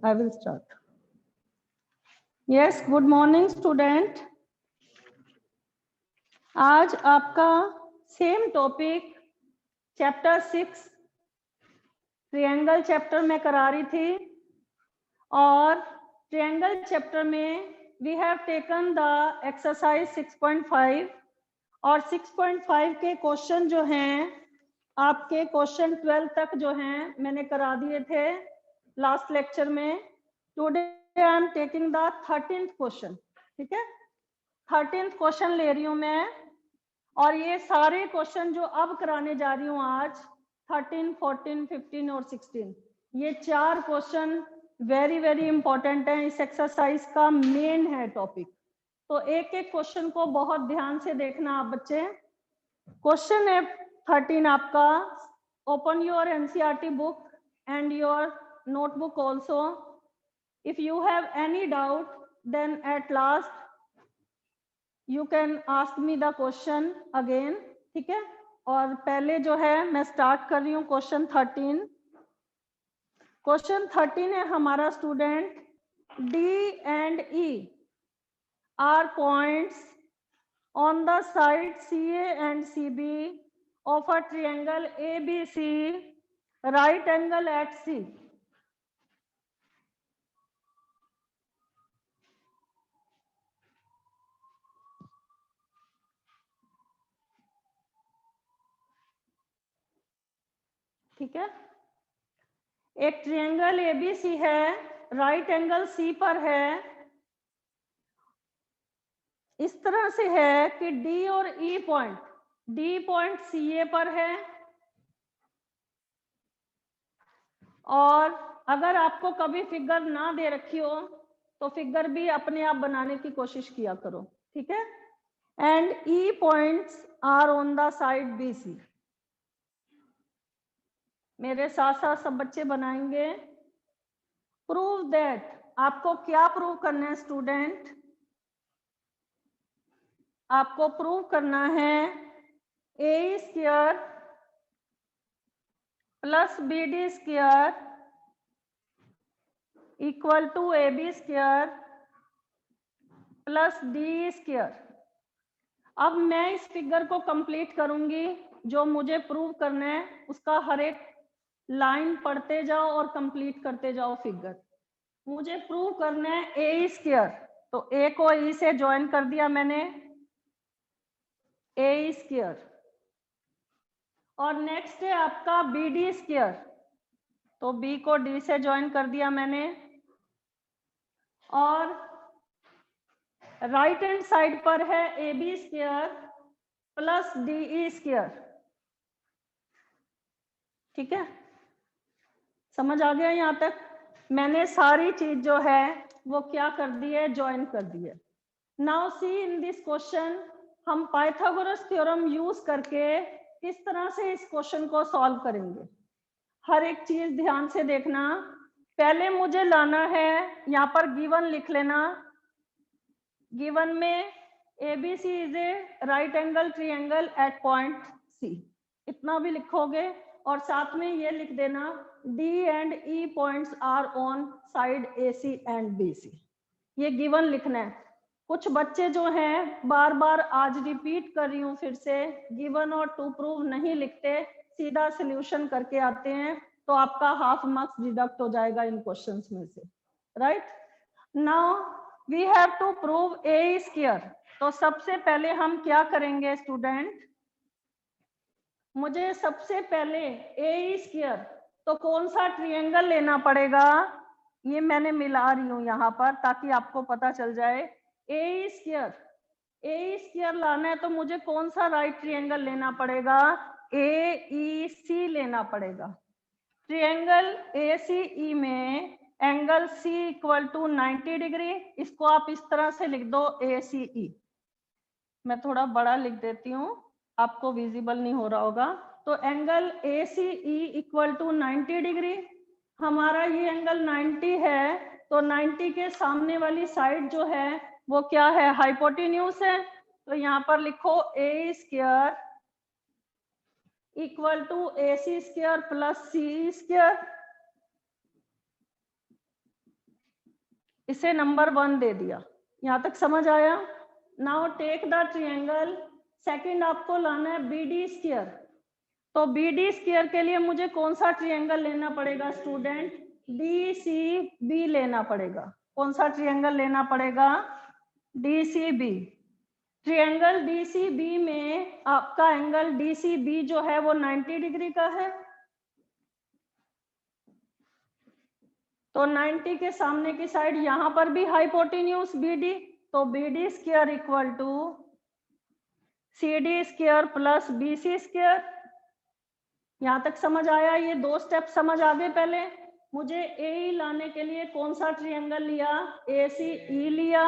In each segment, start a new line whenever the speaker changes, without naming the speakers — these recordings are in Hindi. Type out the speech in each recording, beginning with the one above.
I will start. Yes, good morning student. आज आपका same topic chapter 6 triangle chapter में करा रही थी, और ट्रायंगल चैप्टर में we have taken the exercise 6.5 और 6.5 के क्वेश्चन जो हैं आपके क्वेश्चन 12 तक जो हैं मैंने करा दिए थे लास्ट लेक्चर में. Today I am taking the 13th question. ठीक है, 13th क्वेश्चन ले रही हूं मैं, और ये सारे क्वेश्चन जो अब कराने जा रही हूँ आज 13, 14, 15 और 16, ये 4 क्वेश्चन वेरी वेरी इंपॉर्टेंट है. इस एक्सरसाइज का मेन है टॉपिक, तो एक एक क्वेश्चन को बहुत ध्यान से देखना आप बच्चे. क्वेश्चन है 13 आपका. Open your NCERT book and your notebook also. If you have any doubt, then at last you can ask me the question again. ठीक है, और पहले जो है मैं स्टार्ट कर रही हूँ क्वेश्चन 13. क्वेश्चन 13 है हमारा student, D and E are points on the side CA and CB of a triangle ABC, right angle at C. ठीक है, एक ट्रायंगल एबीसी है, राइट एंगल सी पर है. इस तरह से है कि डी और E point, D point C A पर है, और अगर आपको कभी फिगर ना दे रखी हो तो फिगर भी अपने आप बनाने की कोशिश किया करो. ठीक है, and E points are on the side B C. मेरे साथ साथ सब बच्चे बनाएंगे. प्रूव दैट, आपको क्या प्रूव करना है स्टूडेंट? आपको प्रूव करना है A square plus B D square equal to A B square plus D square. अब मैं इस फिगर को कंप्लीट करूंगी. जो मुझे प्रूव करना है उसका हर एक लाइन पढ़ते जाओ और कंप्लीट करते जाओ फिगर. मुझे प्रूव करना है ए स्क्वायर, तो ए को ई से ज्वाइन कर दिया मैंने, ए स्क्वायर. और नेक्स्ट है आपका बी डी स्क्वायर, तो बी को डी से ज्वाइन कर दिया मैंने, और राइट हैंड साइड पर है A B square plus D E square. ठीक है, समझ आ गया यहाँ तक? मैंने सारी चीज जो है वो क्या कर दी है, ज्वाइन कर दी है. Now see in this question हम पाइथागोरस थ्योरम यूज करके किस तरह से इस क्वेश्चन को सॉल्व करेंगे. हर एक चीज ध्यान से देखना. पहले मुझे लाना है, यहाँ पर गिवन लिख लेना. गिवन में ABC is a right angle triangle eight point C, इतना भी लिखोगे, और साथ में ये लिख देना D and E points are on side AC and BC. ये गिवन लिखना है. कुछ बच्चे जो हैं बार बार, आज रिपीट कर रही हूँ फिर से, गिवन और टू प्रूव नहीं लिखते, सीधा सॉल्यूशन करके आते हैं, तो आपका हाफ मार्क्स डिडक्ट हो जाएगा इन क्वेश्चंस में से. Right, now we have to prove A square. तो सबसे पहले हम क्या करेंगे स्टूडेंट? मुझे सबसे पहले ए स्क्वायर, तो कौन सा ट्रायंगल लेना पड़ेगा, ये मैंने मिला रही हूँ यहाँ पर ताकि आपको पता चल जाए. ए स्क्वायर, ए स्क्वायर लाना है तो मुझे कौन सा राइट ट्रायंगल लेना पड़ेगा? ए ई सी लेना पड़ेगा. ट्रायंगल ए सी ई में angle C equal to 90 degree. इसको आप इस तरह से लिख दो ACE. मैं थोड़ा बड़ा लिख देती हूँ, आपको विजिबल नहीं हो रहा होगा. तो angle ACE equal to 90 degree. हमारा ये एंगल 90 है, तो 90 के सामने वाली साइड जो है वो क्या है? हाइपोटेन्यूज है. तो यहाँ पर लिखो A square equal to AC square plus CE square. इसे नंबर 1 दे दिया। यहां तक समझ आया? Now take the triangle, second आपको लाना है BD स्क्वायर। तो BD स्क्वायर के लिए मुझे कौन सा ट्रायंगल लेना पड़ेगा स्टूडेंट? DCB लेना पड़ेगा। कौन सा ट्रायंगल लेना पड़ेगा? DCB। ट्रायंगल DCB में आपका एंगल DCB जो है वो 90 डिग्री का है। तो 90 के सामने की साइड यहां पर भी हाइपोटेन्यूज BD, तो BD square equal to CD square plus BC square. यहां तक समझ आया? ये 2 स्टेप समझ आ गए। पहले मुझे AE लाने के लिए कौन सा ट्रायंगल लिया? ACE लिया।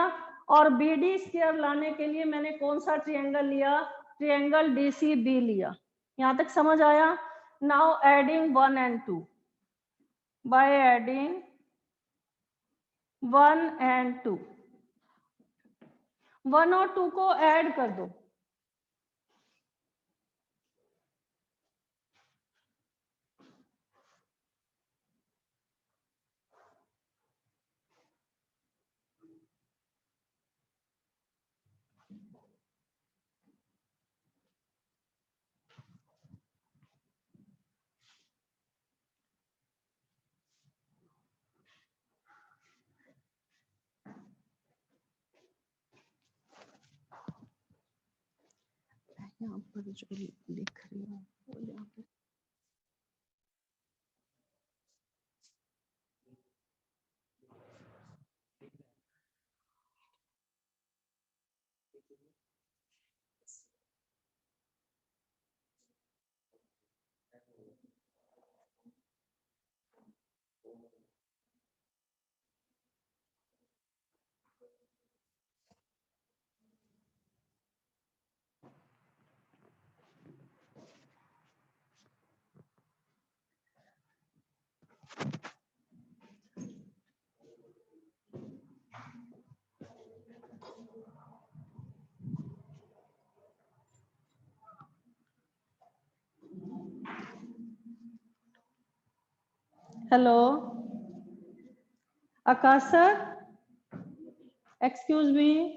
और BD स्क्वायर लाने के लिए मैंने कौन सा ट्रायंगल लिया? ट्रायंगल DCB लिया। यहां तक समझ आया? Now adding 1 and 2, bye adding 1 and 2, 1 और 2 को ऐड कर दो। यहाँ पर जो लिख रही हूँ वो यहाँ पे हेलो आकाश सर, एक्सक्यूज मी।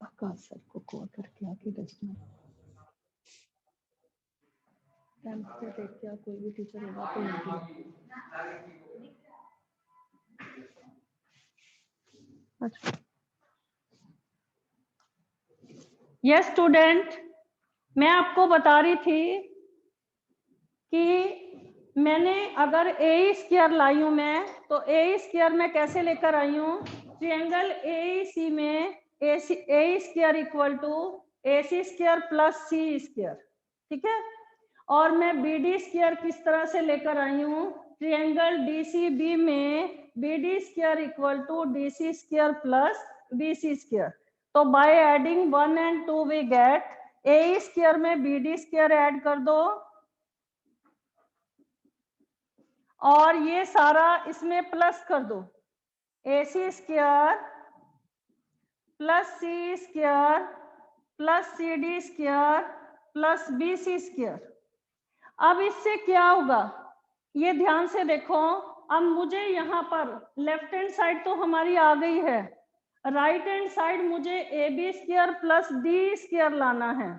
आकाश सर को कॉल करके आके दसना, टेम्परेचर देख के कोई भी टीचर होगा तो नहीं। अच्छा यस स्टूडेंट, मैं आपको बता रही थी कि मैंने अगर AE स्क्वायर लाई हूं मैं, तो AE स्क्वायर में कैसे लेकर आई हूँ? ट्रायंगल AEC में AE square equal to AC square plus C square, ठीक है। और मैं BD स्क्वायर किस तरह से लेकर आई हूँ? ट्रायंगल DCB में BD square equal to DC square plus BC square. तो by adding 1 and 2 we get AE square में BD स्क्वायर ऐड कर दो, और ये सारा इसमें प्लस कर दो, AC square plus C square plus CD square plus BC square. अब इससे क्या होगा ये ध्यान से देखो। अब मुझे यहाँ पर लेफ्ट हैंड साइड तो हमारी आ गई है, राइट हैंड साइड मुझे AB square plus D square लाना है।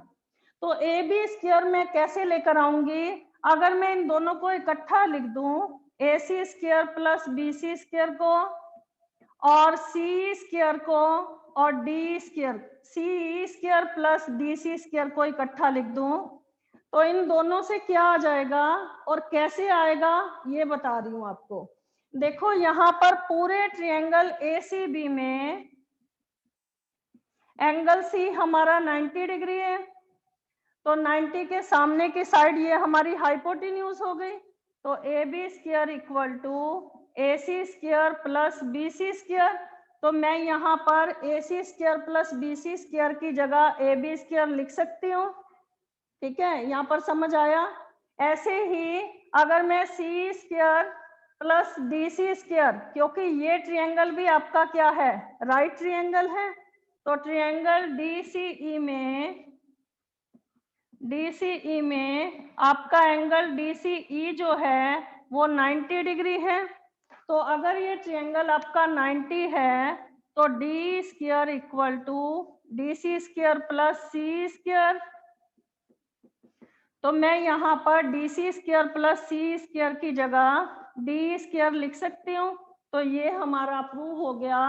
तो AB स्क्वायर में कैसे लेकर आऊंगी? अगर मैं इन दोनों को इकट्ठा लिख दूं, AC square plus BC square को और C स्क्वायर को और D square CE square plus DC square को इकट्ठा लिख दूं, तो इन दोनों से क्या आ जाएगा और कैसे आएगा ये बता रही हूं आपको। देखो यहाँ पर पूरे ट्रायंगल ACB में एंगल सी हमारा 90 डिग्री है, तो 90 के सामने की साइड ये हमारी हाइपोटेन्यूज हो गई, तो A B square equal to A C square plus B C square. तो मैं यहाँ पर A C square plus B C square की जगह ए बी स्क्वायर लिख सकती हूँ। ठीक है, यहाँ पर समझ आया। ऐसे ही अगर मैं C square plus D C square, क्योंकि ये ट्रायंगल भी आपका क्या है, राइट ट्रायंगल है, तो ट्रायंगल DCE में आपका एंगल DCE जो है वो 90 डिग्री है। तो अगर ये ट्रायंगल आपका 90 है तो D square equal to D C square plus C square. तो मैं यहाँ पर D C square plus C square की जगह डी स्क्वायर लिख सकती हूँ। तो ये हमारा प्रूव हो गया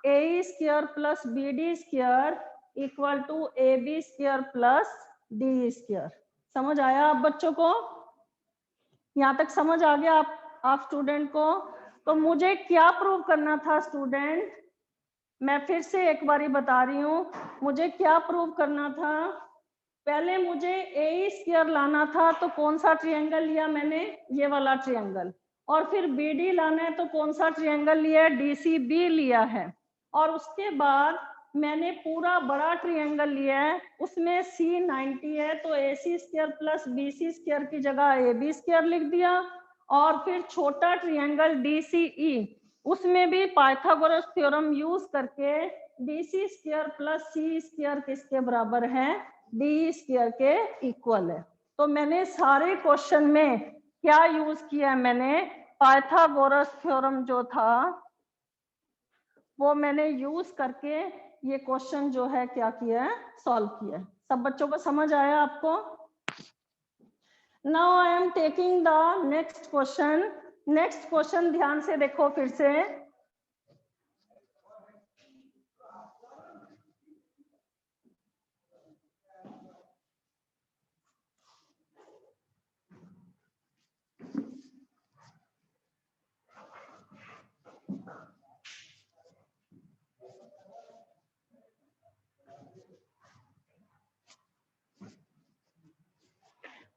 A square plus B D square equal to A B square plus D square. समझ आया आप बच्चों को? यहाँ तक समझ आ गया आप स्टूडेंट को? तो मुझे क्या प्रूव करना था स्टूडेंट, मैं फिर से एक बारी बता रही हूँ, मुझे क्या प्रूव करना था। पहले मुझे ए स्क्वायर लाना था, तो कौन सा ट्रायंगल लिया मैंने, ये वाला ट्रायंगल। और फिर बी डी लाना है तो कौन सा ट्रायंगल लिया है, DCB लिया है। और उसके बाद मैंने पूरा बड़ा ट्रायंगल लिया है, उसमें C 90 है, तो AC square plus BC square की जगह AB स्क्वायर लिख दिया। और फिर छोटा ट्रायंगल DCE, उसमें भी पाइथागोरस थ्योरम यूज करके BC square plus C square किसके बराबर है, D स्क्वायर के इक्वल है। तो मैंने सारे क्वेश्चन में क्या यूज किया है, मैंने पाइथागोरस थ्योरम जो था वो मैंने यूज करके ये क्वेश्चन जो है क्या किया है, सॉल्व किया है। सब बच्चों को समझ आया आपको? Now I am taking the next question. Next question ध्यान से देखो फिर से।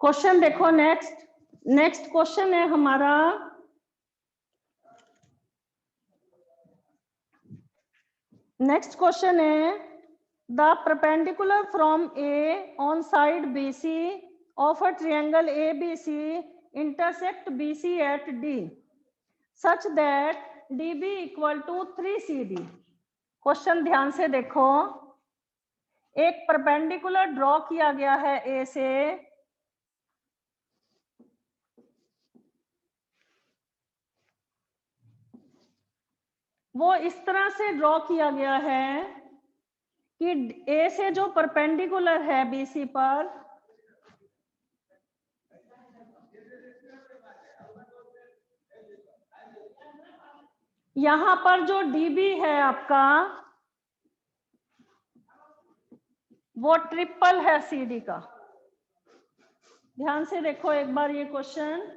क्वेश्चन देखो, नेक्स्ट क्वेश्चन है हमारा, नेक्स्ट क्वेश्चन है the perpendicular from A on side BC of a triangle ABC intersect BC at D such that DB equal to 3CD। Question ध्यान से देखो, एक परपेंडिकुलर ड्रॉ किया गया है A से, वो इस तरह से ड्रॉ किया गया है कि A से जो परपेंडिकुलर है BC पर, यहां पर जो DB है आपका वो ट्रिपल है CD का। ध्यान से देखो एक बार ये क्वेश्चन,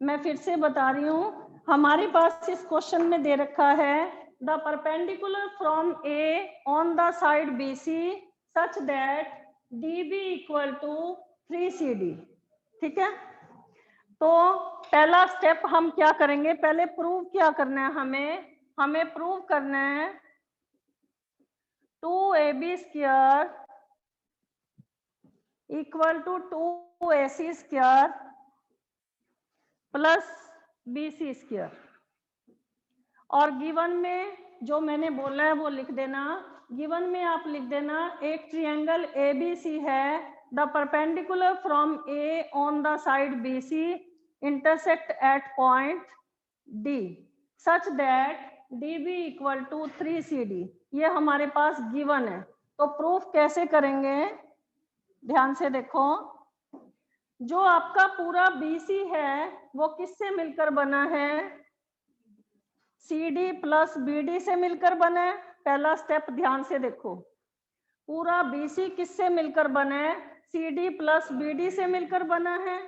मैं फिर से बता रही हूं, हमारे पास इस क्वेश्चन में दे रखा है the perpendicular from A on the side BC such that DB equal to 3CD। ठीक है, तो पहला स्टेप हम क्या करेंगे, पहले प्रूव क्या करना है हमें प्रूव करना है 2AB square equal to 2AC square plus BC square. और गिवन में जो मैंने बोला है वो लिख देना, गिवन में आप लिख देना एक ट्रायंगल ABC है, the perpendicular from A on the side BC intersect at point D such that DB equal to 3CD। ये हमारे पास गिवन है, तो प्रूफ कैसे करेंगे, ध्यान से देखो। जो आपका पूरा BC है वो किससे मिलकर बना है, CD प्लस BD से मिलकर बना है। पहला स्टेप ध्यान से देखो, पूरा BC किससे मिलकर बना है, CD प्लस BD से मिलकर बना है।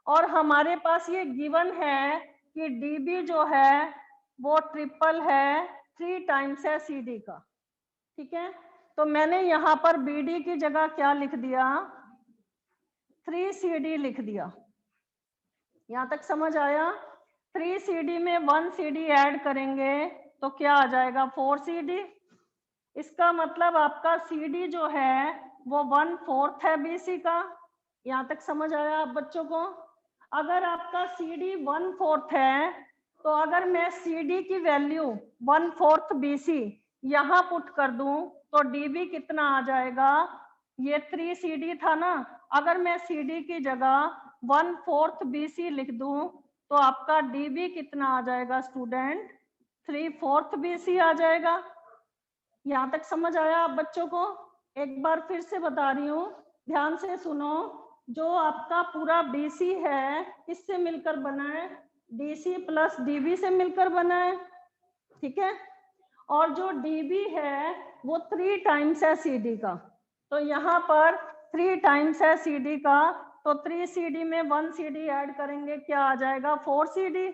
और हमारे पास ये गिवन है कि DB जो है वो ट्रिपल है, 3 टाइम्स है CD का। ठीक है, तो मैंने यहाँ पर BD की जगह क्या लिख दिया, 3CD लिख दिया। यहाँ तक समझ आया? 3CD में 1CD ऐड करेंगे तो क्या आ जाएगा, 4CD। इसका मतलब आपका CD जो है वो 1/4 है BC का। यहाँ तक समझ आया आप बच्चों को? अगर आपका CD 1/4 है तो अगर मैं CD की वैल्यू 1/4 BC यहाँ पुट कर दूं तो DB कितना आ जाएगा, ये 3CD था ना, अगर मैं CD की जगह 1/4 BC लिख दूं तो आपका DB कितना आ जाएगा स्टूडेंट, 3/4 BC आ जाएगा। यहाँ तक समझ आया आप बच्चों को? एक बार फिर से बता रही हूँ, ध्यान से सुनो। जो आपका पूरा BC है किससे मिलकर बना है, DC प्लस DB से मिलकर बना है, ठीक है। और जो DB है वो 3 टाइम्स है CD का, तो यहाँ पर 3 टाइम्स है CD का, तो 3CD में 1CD ऐड करेंगे, क्या आ जाएगा, 4CD।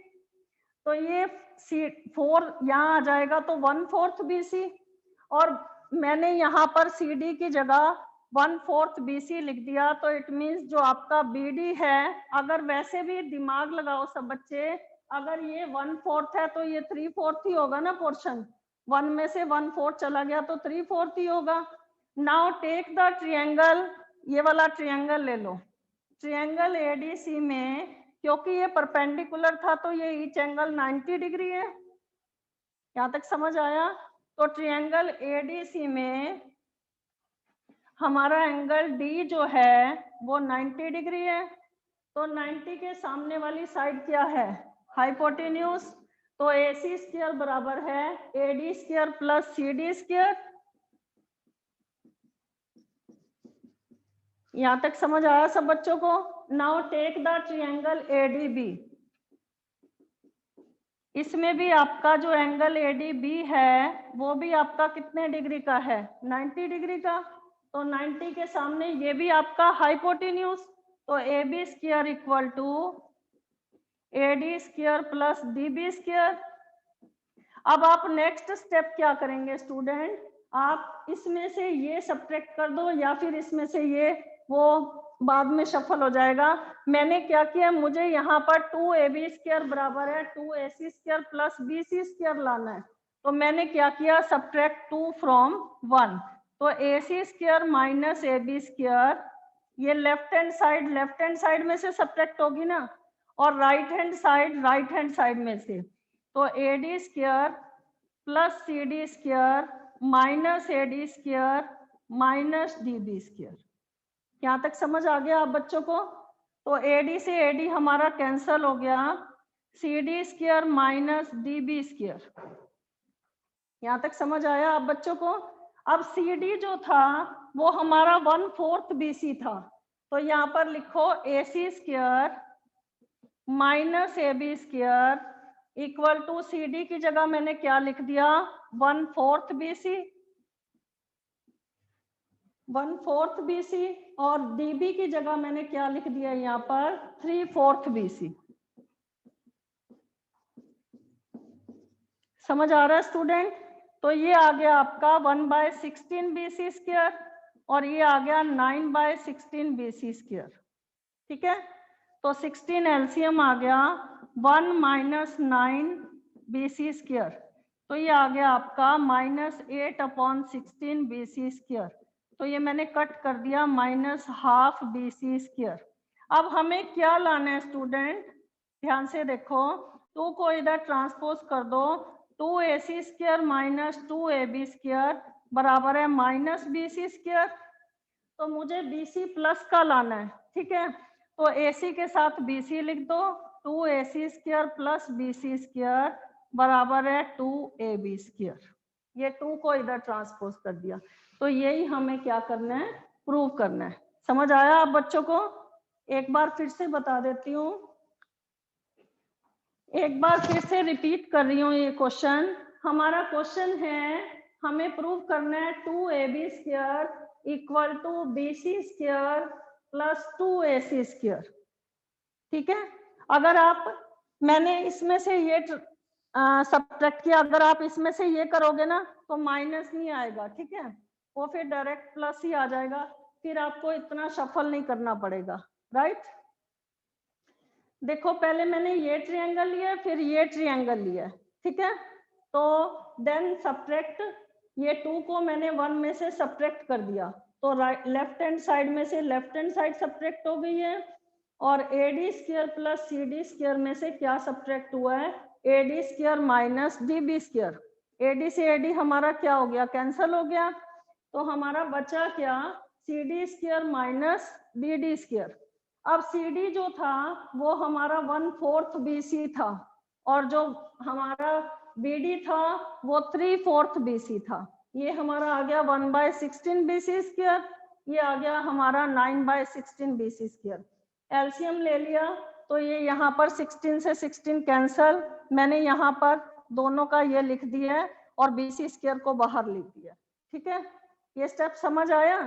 तो ये 4 यहाँ आ जाएगा तो 1/4 BC, और मैंने यहाँ पर CD की जगह 1/4 BC लिख दिया, तो इट मीन्स जो आपका BD है, अगर वैसे भी दिमाग लगाओ सब बच्चे, अगर ये 1/4 है तो ये 3/4 ही होगा ना, पोर्शन 1 में से 1/4 चला गया तो 3/4 ही होगा। नाउ टेक द ट्रायंगल, ये वाला ट्रायंगल ले लो। ट्रायंगल ADC में क्योंकि ये परपेंडिकुलर था तो ये ईच एंगल 90 डिग्री है। यहाँ तक समझ आया? तो ट्रायंगल ADC में हमारा एंगल D जो है वो 90 डिग्री है, तो 90 के सामने वाली साइड क्या है, हाइपोटेन्यूज। तो AC स्क्वायर बराबर है AD square plus CD square. यहाँ तक समझ आया सब बच्चों को? Now take the triangle ADB। इसमें भी आपका जो एंगल ADB है वो भी आपका कितने डिग्री का है, 90 डिग्री का। तो 90 के सामने ये भी आपका हाइपोटेन्यूज, तो AB square equal to AD square plus DB square. अब आप नेक्स्ट स्टेप क्या करेंगे स्टूडेंट, आप इसमें से ये सब्ट्रैक्ट कर दो या फिर इसमें से ये, वो बाद में शफल हो जाएगा। मैंने क्या किया, मुझे यहाँ पर 2AB स्क्वायर बराबर है 2AC square plus BC square लाना है, तो मैंने क्या किया, सब्ट्रैक्ट 2 फ्रॉम 1, तो AC square minus AB square, ये लेफ्ट हैंड साइड में से सब्ट्रैक्ट होगी ना, और राइट हैंड साइड में से, तो AD square plus CD square minus AD square minus DB square. यहाँ तक समझ आ गया आप बच्चों को? तो AD से AD हमारा कैंसल हो गया, CD square minus DB square. यहाँ तक समझ आया आप बच्चों को? अब CD जो था वो हमारा 1/4 BC था, तो यहाँ पर लिखो AC square minus AB square equal to CD की जगह मैंने क्या लिख दिया, 1/4 BC, 1/4 BC, और DB की जगह मैंने क्या लिख दिया यहाँ पर, 3/4 BC। समझ आ रहा है स्टूडेंट? तो ये आ गया आपका 1/16 BC स्क्वायर, और ये आ गया 9/16 BC स्क्वायर, ठीक है। तो 16 एलसीएम आ गया 1 माइनस 9 BC स्क्वायर, तो ये आ गया आपका -8/16 BC स्क्वायर, तो ये मैंने कट कर दिया -1/2 BC स्क्वायर। अब हमें क्या लाना है स्टूडेंट, ध्यान से देखो, 2 को इधर ट्रांसपोज कर दो, 2AC square minus 2AB square बराबर है -BC स्क्वायर, तो मुझे BC प्लस का लाना है, ठीक है। तो AC के साथ BC लिख दो, 2AC square plus BC square बराबर है 2AB स्क्वायर। ये 2 को इधर ट्रांसपोज कर दिया, तो यही हमें क्या करना है, प्रूव करना है। समझ आया आप बच्चों को? एक बार फिर से बता देती हूँ, एक बार फिर से रिपीट कर रही हूँ ये क्वेश्चन। हमारा क्वेश्चन है, हमें प्रूव करना है 2AB square equal to BC square plus 2AC square, ठीक है। अगर आप, मैंने इसमें से ये सब्ट्रैक्ट किया, अगर आप इसमें से ये करोगे ना तो माइनस नहीं आएगा, ठीक है, वो फिर डायरेक्ट प्लस ही आ जाएगा, फिर आपको इतना शफल नहीं करना पड़ेगा, राइट। देखो पहले मैंने ये ट्रायंगल लिया, फिर ये ट्रायंगल लिया, ठीक है, तो देन सब्ट्रैक्ट, ये 2 को मैंने 1 में से सब्ट्रैक्ट कर दिया, तो राइट लेफ्ट हैंड साइड में से लेफ्ट हैंड साइड सब्ट्रैक्ट हो गई है, और AD square plus CD square में से क्या सब्ट्रैक्ट हुआ है, AD square minus BB square, AD से AD हमारा क्या हो गया, कैंसल हो गया, तो हमारा बचा क्या, CD square minus BD square. अब CD जो था वो हमारा 1/4 BC था, और जो हमारा BD था वो 3/4 BC था, ये हमारा आ गया 1/16 BC स्क्वायर, ये आ गया हमारा 9/16 BC स्क्वायर। एलसीएम ले लिया तो ये यहाँ पर 16 से 16 कैंसल, मैंने यहाँ पर दोनों का ये लिख दिया है और BC स्क्वायर को बाहर लिख दिया, ठीक है, ये स्टेप समझ आया।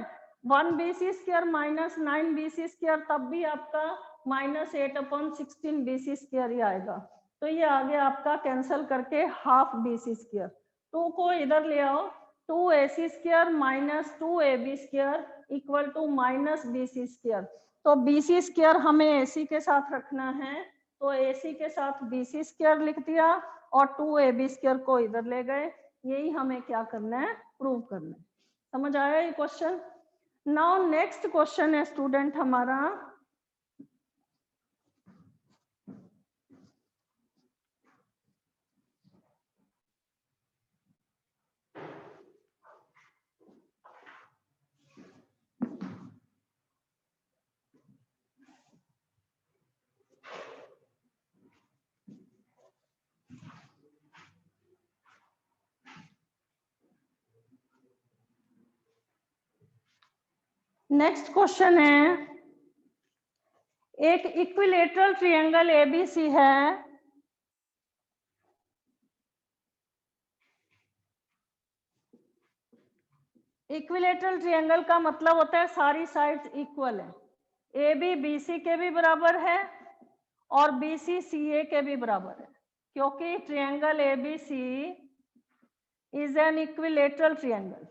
1 BC square minus 9 BC square तब भी आपका -8/16 BC स्क्वायर ही आएगा, तो ये आ गया आपका कैंसल करके हाफ BC स्क्वायर। 2 को इधर ले आओ, 2AC square minus 2AB square equal to minus BC square, तो BC स्क्वायर हमें AC के साथ रखना है, तो AC के साथ BC स्क्वायर लिख दिया और 2AB स्क्वायर को इधर ले गए, यही हमें क्या करना है, प्रूव करना है। समझ आया ये क्वेश्चन। नाउ नेक्स्ट क्वेश्चन है स्टूडेंट हमारा, नेक्स्ट क्वेश्चन है, एक इक्विलेटरल ट्रायंगल ABC है, इक्विलेटरल ट्रायंगल का मतलब होता है सारी साइड्स इक्वल है, AB BC के भी बराबर है और BC CA के भी बराबर है, क्योंकि triangle ABC is an equilateral triangle.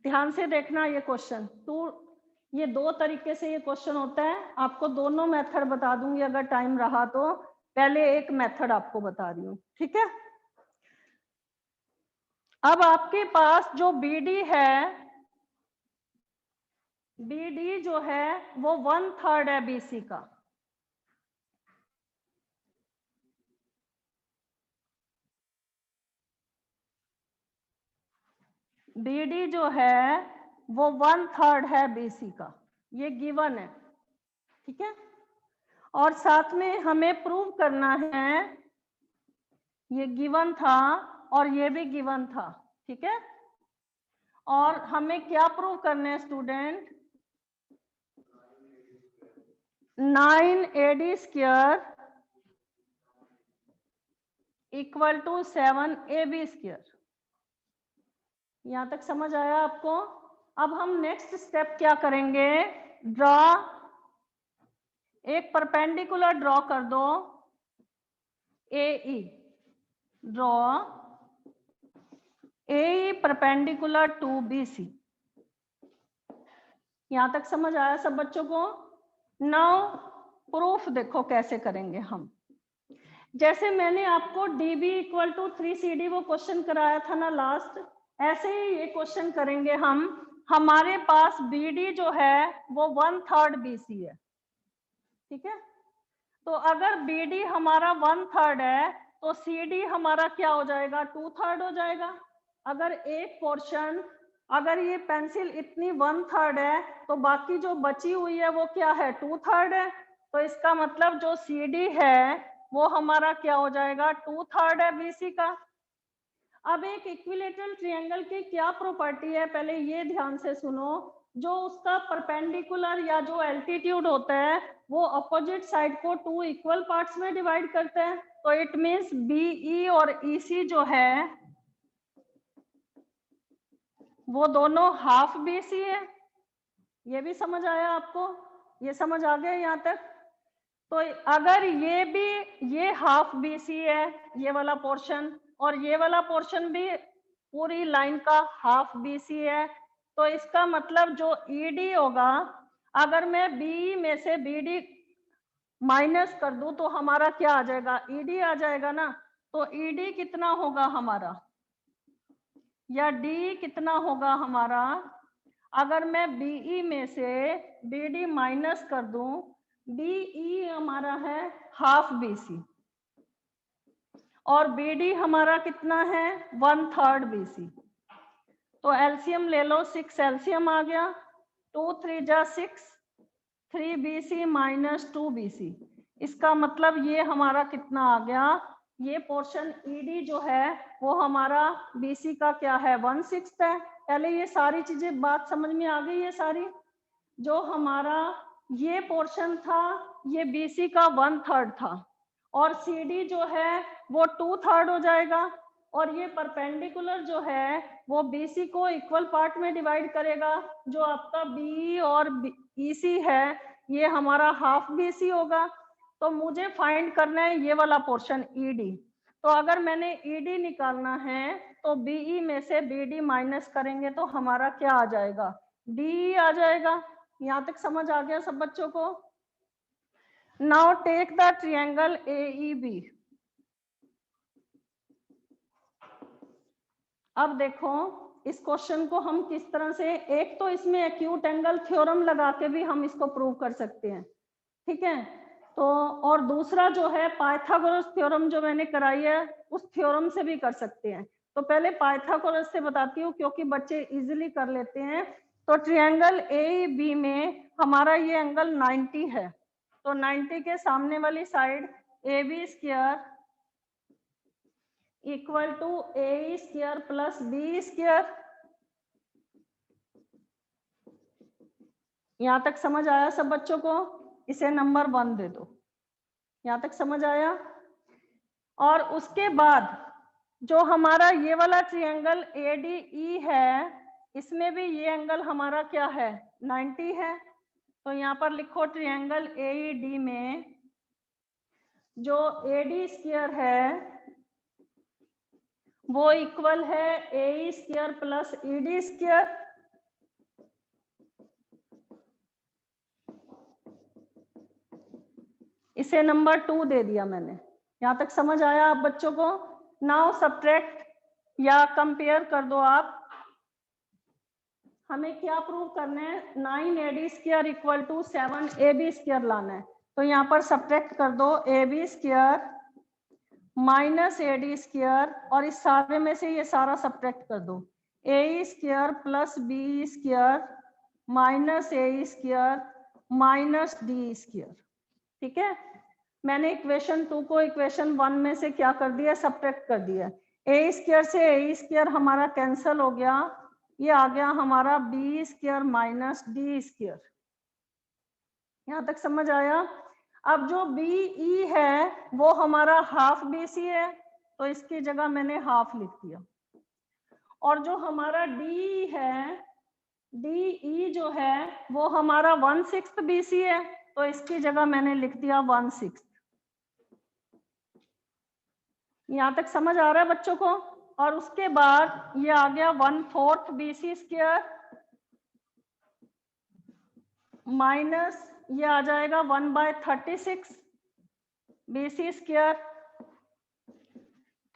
ध्यान से देखना ये क्वेश्चन, ये 2 तरीके से ये क्वेश्चन होता है, आपको दोनों मेथड बता दूंगी अगर टाइम रहा तो, पहले एक मेथड आपको बता रही हूँ, ठीक है। अब आपके पास जो BD है, BD जो है वो 1/3 है BC का, BD जो है वो 1/3 है BC का, ये गिवन है, ठीक है, और साथ में हमें प्रूव करना है, ये गिवन था और ये भी गिवन था, ठीक है, और हमें क्या प्रूव करना है student, 9AD square equal to 7AB square. यहां तक समझ आया आपको। अब हम नेक्स्ट स्टेप क्या करेंगे, ड्रॉ, एक परपेंडिकुलर ड्रॉ कर दो AE, draw AE perpendicular to BC। यहां तक समझ आया सब बच्चों को। नाउ प्रूफ देखो कैसे करेंगे हम, जैसे मैंने आपको DB इक्वल टू 3CD वो क्वेश्चन कराया था ना लास्ट, ऐसे ही ये क्वेश्चन करेंगे हम। हमारे पास BD जो है वो 1/3 BC है, ठीक है, तो अगर BD हमारा 1/3 है तो CD हमारा क्या हो जाएगा, 2/3 हो जाएगा। अगर एक पोर्शन, अगर ये पेंसिल इतनी 1/3 है तो बाकी जो बची हुई है वो क्या है, 2/3 है, तो इसका मतलब जो CD है वो हमारा क्या हो जाएगा, 2/3 है BC का। अब एक इक्विलेटरल ट्रायंगल की क्या प्रॉपर्टी है, पहले ये ध्यान से सुनो, जो उसका परपेंडिकुलर या जो एल्टीट्यूड होता है वो अपोजिट साइड को 2 इक्वल पार्ट्स में डिवाइड करता है, तो इट मींस BE और EC जो है वो दोनों हाफ BC है। ये भी समझ आया आपको, ये समझ आ गया यहाँ तक। तो अगर ये हाफ BC है, ये वाला पोर्शन, और ये वाला पोर्शन भी पूरी लाइन का हाफ BC है, तो इसका मतलब जो ED होगा, अगर मैं BE में से BD माइनस कर दूं तो हमारा क्या आ जाएगा, ED आ जाएगा ना। तो ED कितना होगा हमारा, या D कितना होगा हमारा, अगर मैं BE में से BD माइनस कर दूं, BE हमारा है हाफ BC और BD हमारा कितना है 1/3 BC। तो एलसीएम ले लो, 6 एलसीएम आ गया, 2 3 जा 6, 3 BC माइनस 2 BC। इसका मतलब ये हमारा कितना आ गया, ये पोर्शन ED जो है वो हमारा BC का क्या है 1/6 है। पहले ये सारी चीजें बात समझ में आ गई है सारी। जो हमारा ये पोर्शन था ये BC का 1/3 था और CD जो है वो 2/3 हो जाएगा, और ये परपेंडिकुलर जो है वो BC को इक्वल पार्ट में डिवाइड करेगा। जो आपका BE और EC है ये हमारा हाफ BC होगा। तो मुझे फाइंड करना है ये वाला पोर्शन ED। तो अगर मैंने ED निकालना है तो BE में से BD माइनस करेंगे तो हमारा क्या आ जाएगा, DE आ जाएगा। यहाँ तक समझ आ गया सब बच्चों को। Now take the triangle AEB। अब देखो इस क्वेश्चन को हम किस तरह से, एक तो इसमें एक्यूट एंगल थ्योरम लगा के भी हम इसको प्रूव कर सकते हैं, ठीक है। तो और दूसरा जो है पाइथागोरस थ्योरम जो मैंने कराई है उस थ्योरम से भी कर सकते हैं। तो पहले पाइथागोरस से बताती हूँ क्योंकि बच्चे इजीली कर लेते हैं। तो ट्रायंगल AEB में हमारा ये एंगल 90 है, तो 90 के सामने वाली side AB square equal to AE square plus B square. यहां तक समझ आया सब बच्चों को, इसे नंबर 1 दे दो। यहां तक समझ आया। और उसके बाद जो हमारा ये वाला ट्रायंगल ADE है इसमें भी ये एंगल हमारा क्या है 90 है। तो यहाँ पर लिखो ट्रायंगल AED में जो AD स्क्वायर है वो इक्वल है AE square plus ED square. इसे नंबर 2 दे दिया मैंने। यहां तक समझ आया आप बच्चों को। नाउ सब्ट्रैक्ट या कंपेयर कर दो आप। हमें क्या प्रूव करना है, 9 AD square equal to 7 AB square लाना है। तो यहाँ पर सब्ट्रैक्ट कर दो AB square minus AD square और इस सारे में से ये सारा सब्ट्रैक्ट कर दो। AE square plus B square minus AE square minus D square. ठीक है, मैंने इक्वेशन 2 को इक्वेशन 1 में से क्या कर दिया, सब्ट्रैक्ट कर दिया। A स्क्वायर से AE स्क्वायर हमारा कैंसिल हो गया, ये आ गया हमारा B square minus D square. यहां तक समझ आया। अब जो BE है वो हमारा हाफ BC है, तो इसकी जगह मैंने हाफ लिख दिया। और जो हमारा DE है, DE जो है वो हमारा 1/6 BC है, तो इसकी जगह मैंने लिख दिया 1/6। यहां तक समझ आ रहा है बच्चों को। और उसके बाद ये आ गया 1/4 BC स्क्वायर माइनस ये आ जाएगा 1/36 BC स्क्वायर।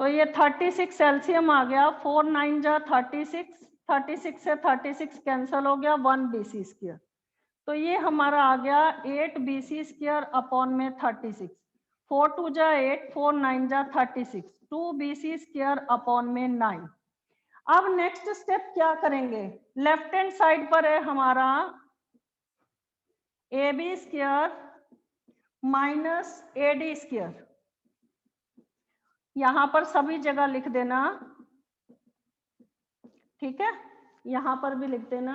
तो ये 36 एलसीएम आ गया, 4 9 जा 36, 36 से 36 कैंसिल हो गया, 1 BC स्क्वायर। तो ये हमारा आ गया 8 BC स्क्वायर अपॉन में 36, 4 2 जा 8, 4 9 जा 36, 2 BC स्क्वायर अपॉन में 9। अब नेक्स्ट स्टेप क्या करेंगे, लेफ्ट हैंड साइड पर है हमारा AB square minus AD square. यहां पर सभी जगह लिख देना, ठीक है, यहां पर भी लिख देना।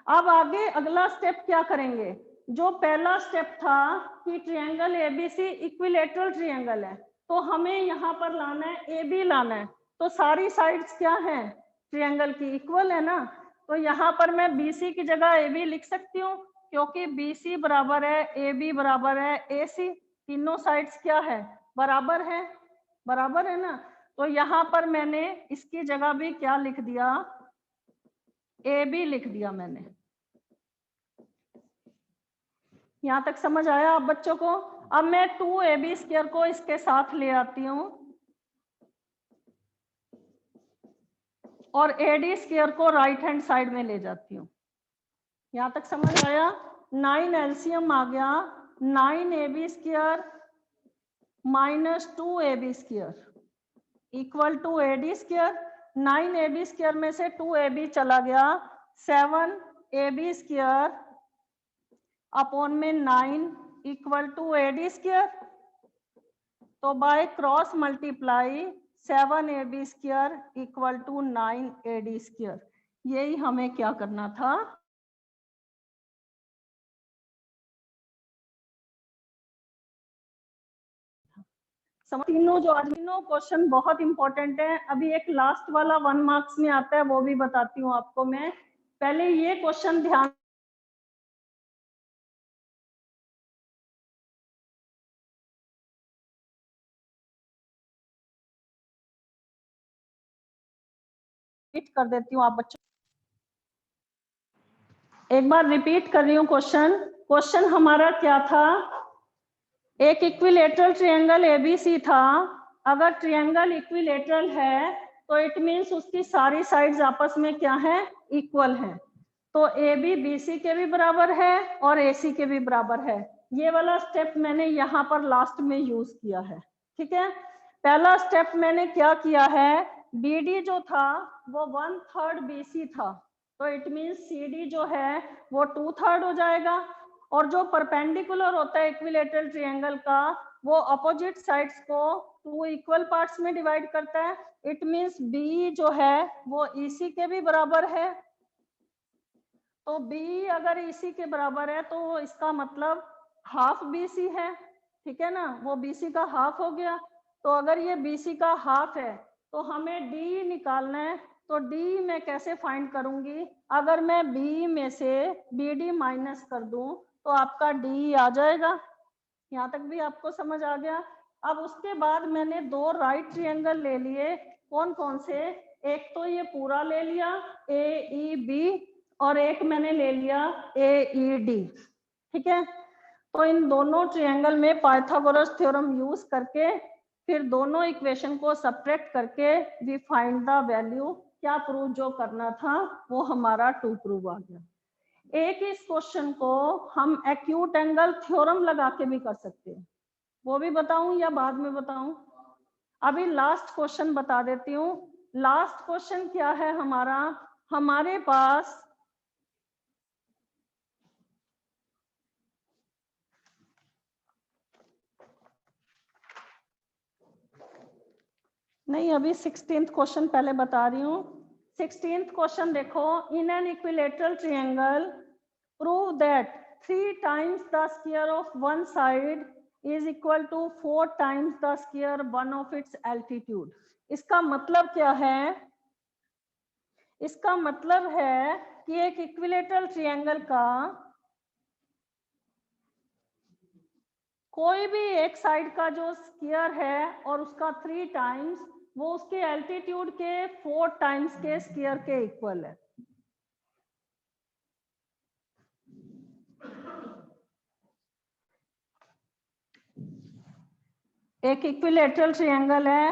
अब आगे अगला स्टेप क्या करेंगे, जो पहला स्टेप था कि ट्रायंगल ABC इक्विलेटरल ट्रायंगल है, तो हमें यहाँ पर लाना है AB लाना है। तो सारी साइड्स क्या है ट्रायंगल की, इक्वल है ना। तो यहाँ पर मैं BC की जगह AB लिख सकती हूँ क्योंकि BC बराबर है AB बराबर है AC। तीनों साइड्स क्या है, बराबर है, बराबर है ना। तो यहाँ पर मैंने इसकी जगह भी क्या लिख दिया, ए बी लिख दिया मैंने। यहां तक समझ आया आप बच्चों को। अब मैं 2ab² को इसके साथ ले आती हूं और AD² को राइट हैंड साइड में ले जाती हूँ। यहां तक समझ आया। 9 एलसीएम आ गया, 9ab² minus 2ab² equal to AD²। 9ab² में से 2ab चला गया, 7ab² अपॉन में 9 इक्वल टू AD²। तो by cross multiply 7ab² equal to 9AD²। यही हमें क्या करना था, तीनों जो तीनों क्वेश्चन बहुत इंपॉर्टेंट है। अभी एक लास्ट वाला 1 मार्क्स में आता है, वो भी बताती हूँ आपको मैं। पहले ये क्वेश्चन ध्यान कर देती हूँ आप बच्चों, एक बार रिपीट कर रही हूँ क्वेश्चन। क्वेश्चन हमारा क्या था, एक इक्विलेटरल ट्रायंगल एबीसी था। अगर ट्रायंगल इक्विलेटरल है तो इट मींस उसकी सारी साइड्स आपस में क्या है, इक्वल है। तो ए बी बी सी के भी बराबर है और ए सी के भी बराबर है। ये वाला स्टेप मैंने यहाँ पर लास्ट में यूज किया है, ठीक है। पहला स्टेप मैंने क्या किया है, बी डी जो था वो 1/3 बी सी था, तो इट मीन्स सी डी जो है वो 2/3 हो जाएगा। और जो परपेंडिकुलर होता है इक्विलेटरल ट्रायंगल का, वो अपोजिट साइड्स को 2 इक्वल पार्ट्स में डिवाइड करता है। इट मीन्स बी जो है वो ईसी के भी बराबर है। तो B अगर EC के बराबर है तो इसका मतलब हाफ BC है, ठीक है ना, वो BC का हाफ हो गया। तो अगर ये BC का हाफ है तो हमें D निकालना है। तो D मैं कैसे फाइंड करूंगी, अगर मैं B में से BD माइनस कर दूं तो आपका D आ जाएगा। यहाँ तक भी आपको समझ आ गया। अब उसके बाद मैंने 2 राइट ट्रायंगल ले लिए, कौन कौन से, एक तो ये पूरा ले लिया AEB और एक मैंने ले लिया AED, ठीक है। तो इन दोनों ट्रायंगल में पाइथागोरस थ्योरम यूज करके फिर दोनों इक्वेशन को सब्ट्रैक्ट करके वी फाइंड द वैल्यू। क्या प्रूव जो करना था वो हमारा 2 प्रूव आ गया। एक इस क्वेश्चन को हम एक्यूट एंगल थ्योरम लगा के भी कर सकते हैं, वो भी बताऊं या बाद में बताऊं, अभी लास्ट क्वेश्चन बता देती हूँ। लास्ट क्वेश्चन क्या है हमारा, हमारे पास नहीं, अभी 16th क्वेश्चन पहले बता रही हूँ। 16th क्वेश्चन देखो, in an equilateral triangle prove that 3 times the square of one side is equal to 4 times the square one of its altitude। इसका मतलब क्या है, इसका मतलब है कि एक इक्विलेटरल ट्रायंगल का कोई भी एक साइड का जो स्क्वायर है और उसका 3 टाइम्स वो उसके एल्टीट्यूड के 4 टाइम्स के स्क्वायर के इक्वल है। एक इक्विलेटरल ट्रायंगल है,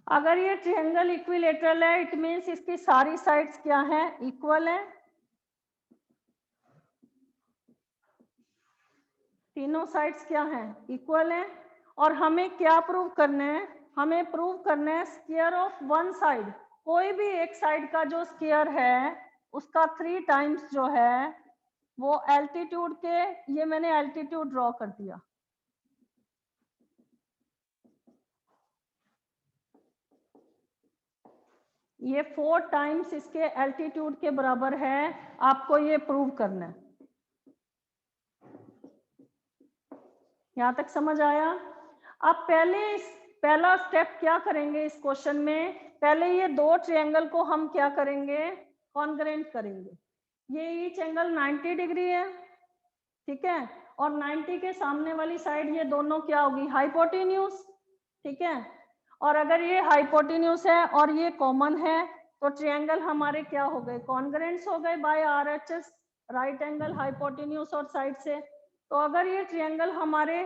अगर ये ट्रायंगल इक्विलेटरल है इट मींस इसकी सारी साइड्स क्या है, इक्वल है। तीनों साइड्स क्या हैं, इक्वल हैं। और हमें क्या प्रूव करना है, हमें प्रूव करना है स्क्वायर ऑफ वन साइड, कोई भी एक साइड का जो स्क्वायर है उसका 3 टाइम्स जो है वो एल्टीट्यूड के, ये मैंने एल्टीट्यूड ड्रॉ कर दिया, ये 4 टाइम्स इसके एल्टीट्यूड के बराबर है। आपको ये प्रूव करना है। यहां तक समझ आया। अब पहला स्टेप क्या करेंगे इस क्वेश्चन में, पहले ये 2 ट्रायंगल को हम क्या करेंगे, कॉन्ग्रेंट करेंगे। ये ईच एंगल 90 डिग्री है, ठीक है, और 90 के सामने वाली साइड ये दोनों क्या होगी, हाइपोटेन्यूज, ठीक है। और अगर ये हाइपोटेन्यूज है और ये कॉमन है तो ट्रायंगल हमारे क्या हो गए, कॉन्ग्रेंट्स हो गए by RHS, right angle hypotenuse और साइड से। तो अगर ये ट्रायंगल हमारे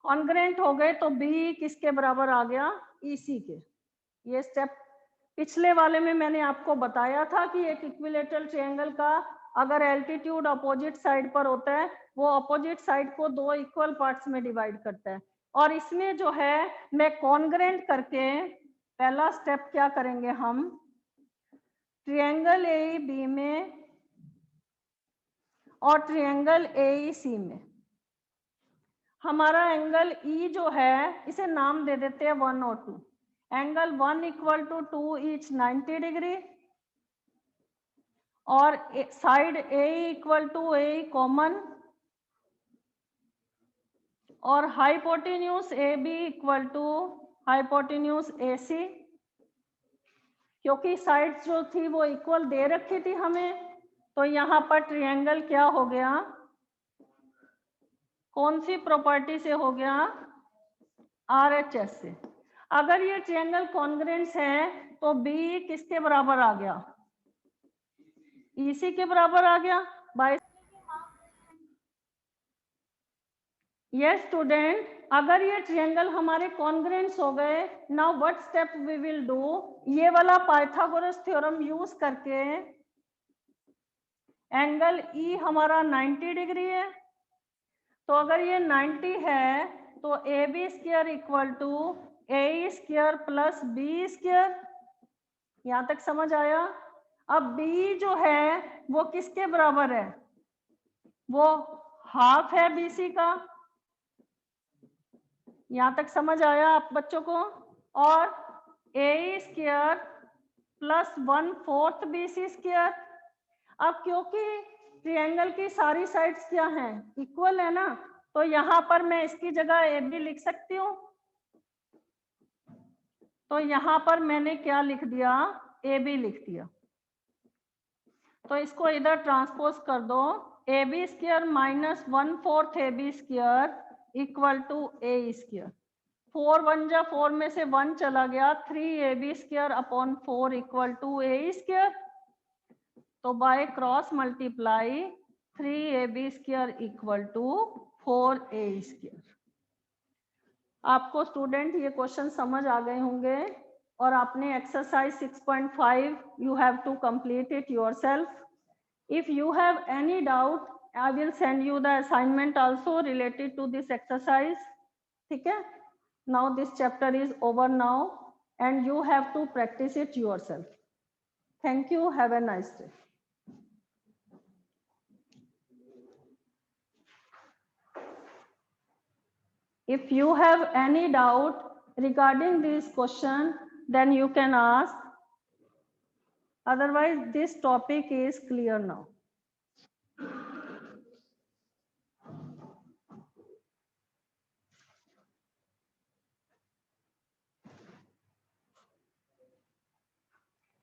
कॉन्ग्रेंट हो गए तो बी किसके बराबर आ गया, ईसी के। ये स्टेप पिछले वाले में मैंने आपको बताया था कि एक इक्विलेटरल ट्रायंगल का अगर एल्टीट्यूड अपोजिट साइड पर होता है वो अपोजिट साइड को दो इक्वल पार्ट्स में डिवाइड करता है। और इसमें जो है मैं कॉन्ग्रेंट करके पहला स्टेप क्या करेंगे, हम ट्रायंगल ए बी में और ट्रायंगल ए सी में हमारा एंगल ई जो है इसे नाम दे देते हैं 1 और 2। Angle 1 equal to 2 each 90 degree और side A equal to A common और hypotenuse A B equal to hypotenuse A C. क्योंकि साइड जो थी वो इक्वल दे रखी थी हमें तो यहाँ पर ट्रायंगल क्या हो गया, कौन सी प्रॉपर्टी से हो गया, आरएचएस से। अगर ये ट्रायंगल कॉन्ग्रेंट्स है तो बी किसके बराबर आ गया, ईसी के बराबर आ गया बाय। यस स्टूडेंट, अगर ये ट्रायंगल हमारे कॉन्ग्रेंट्स हो गए, now what step we will do, ये वाला पाइथागोरस थ्योरम यूज करके एंगल ई हमारा 90 डिग्री है तो अगर ये 90 है तो A B square equal to A square plus B square. यहां तक समझ आया। अब बी जो है वो किसके बराबर है, वो हाफ है बीसी का। यहां तक समझ आया आप बच्चों को। और ए स्क्वायर प्लस 1/4 बीसी स्क्वायर। अब क्योंकि ट्रायंगल की सारी साइड्स क्या हैं, इक्वल है ना, तो यहां पर मैं इसकी जगह ए बी लिख सकती हूँ। तो यहां पर मैंने क्या लिख दिया, ए बी लिख दिया। तो इसको इधर ट्रांसपोज कर दो, A B square minus 1/4 A B square equal to A square. 4 1 जा 4 में से 1 चला गया, 3 A B square upon 4 equal to A square. तो by cross multiply 3 A B square equal to 4 A square. आपको स्टूडेंट ये क्वेश्चन समझ आ गए होंगे और आपने exercise 6.5 you have to complete it yourself. If you have any doubt, I will send you the assignment also related to this exercise. ठीक है? Now this chapter is over now and you have to practice it yourself. Thank you. Have a nice day. If you have any doubt regarding this question, then you can ask. Otherwise, this topic is clear now.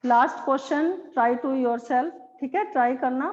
Last question, try to yourself. ठीक है, try करना.